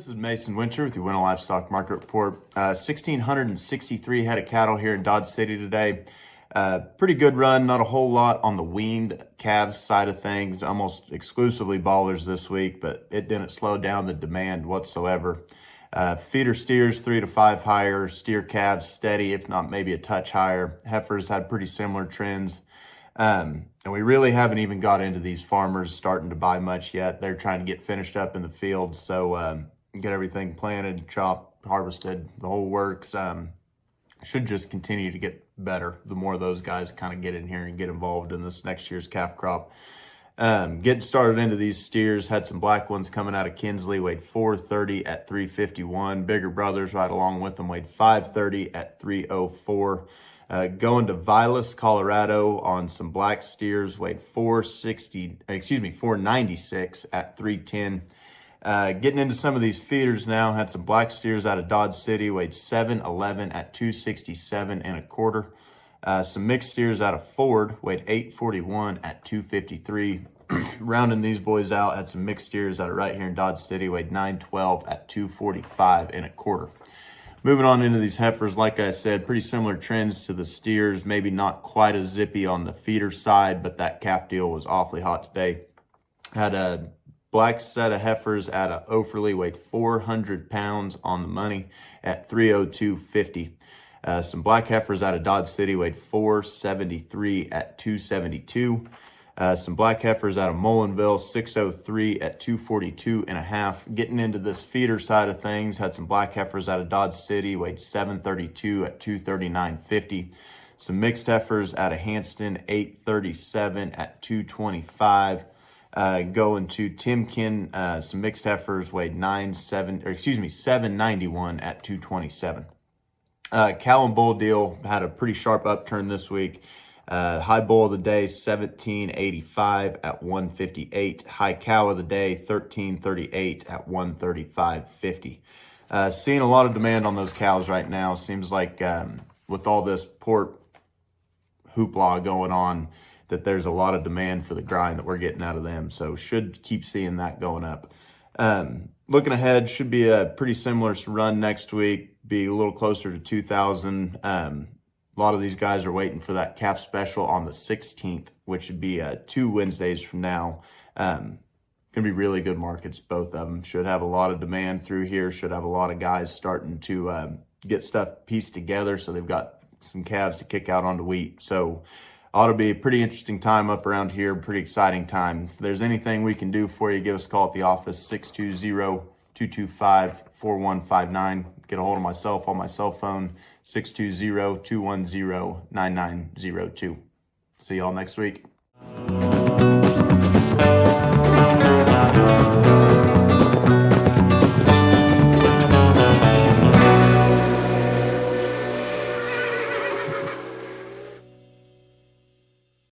This is Mason Winter with your Winter Livestock Market Report. 1,663 head of cattle here in Dodge City today. Pretty good run, not a whole lot on the weaned calves side of things, almost exclusively ballers this week, but it didn't slow down the demand whatsoever. Feeder steers 3 to 5 higher, steer calves steady, if not maybe a touch higher. Heifers had pretty similar trends. And we really haven't even got into these farmers starting to buy much yet. They're trying to get finished up in the field, so get everything planted, chopped, harvested, the whole works. Should just continue to get better the more those guys kind of get in here and get involved in this next year's calf crop. Getting started into these steers, had some black ones coming out of Kinsley, weighed 430 at 351. Bigger brothers right along with them weighed 530 at 304. Going to Vilas, Colorado on some black steers, weighed 496 at 310. Getting into some of these feeders now, had some black steers out of Dodge City, weighed 711 at 267 and a quarter. Some mixed steers out of Ford, weighed 841 at 253. Rounding these boys out, had some mixed steers out of right here in Dodge City, weighed 912 at 245 and a quarter. Moving on into these heifers, like I said, pretty similar trends to the steers, maybe not quite as zippy on the feeder side, but that calf deal was awfully hot today. Had a black set of heifers out of Offerly, weighed 400 pounds on the money at 302.50. Some black heifers out of Dodge City weighed 473 at 272. Some black heifers out of Mullinville, 603 at 242 and a half. Getting into this feeder side of things, had some black heifers out of Dodge City, weighed 732 at 239.50. Some mixed heifers out of Hanston, 837 at 225. Going to Timken, some mixed heifers weighed 791 at 227. Cow and bull deal had a pretty sharp upturn this week. High bull of the day, 1785 at 158. High cow of the day, 1338 at 135.50. Seeing a lot of demand on those cows right now. Seems like with all this port hoopla going on, that there's a lot of demand for the grind that we're getting out of them. So should keep seeing that going up. Looking ahead, should be a pretty similar run next week, be a little closer to 2,000. A lot of these guys are waiting for that calf special on the 16th, which would be 2 Wednesdays from now. Going to be really good markets, both of them. Should have a lot of demand through here. Should have a lot of guys starting to get stuff pieced together, so they've got some calves to kick out onto wheat. So ought to be a pretty interesting time up around here, pretty exciting time. If there's anything we can do for you, give us a call at the office, 620-225-4159. Get a hold of myself on my cell phone, 620-210-9902. See y'all next week.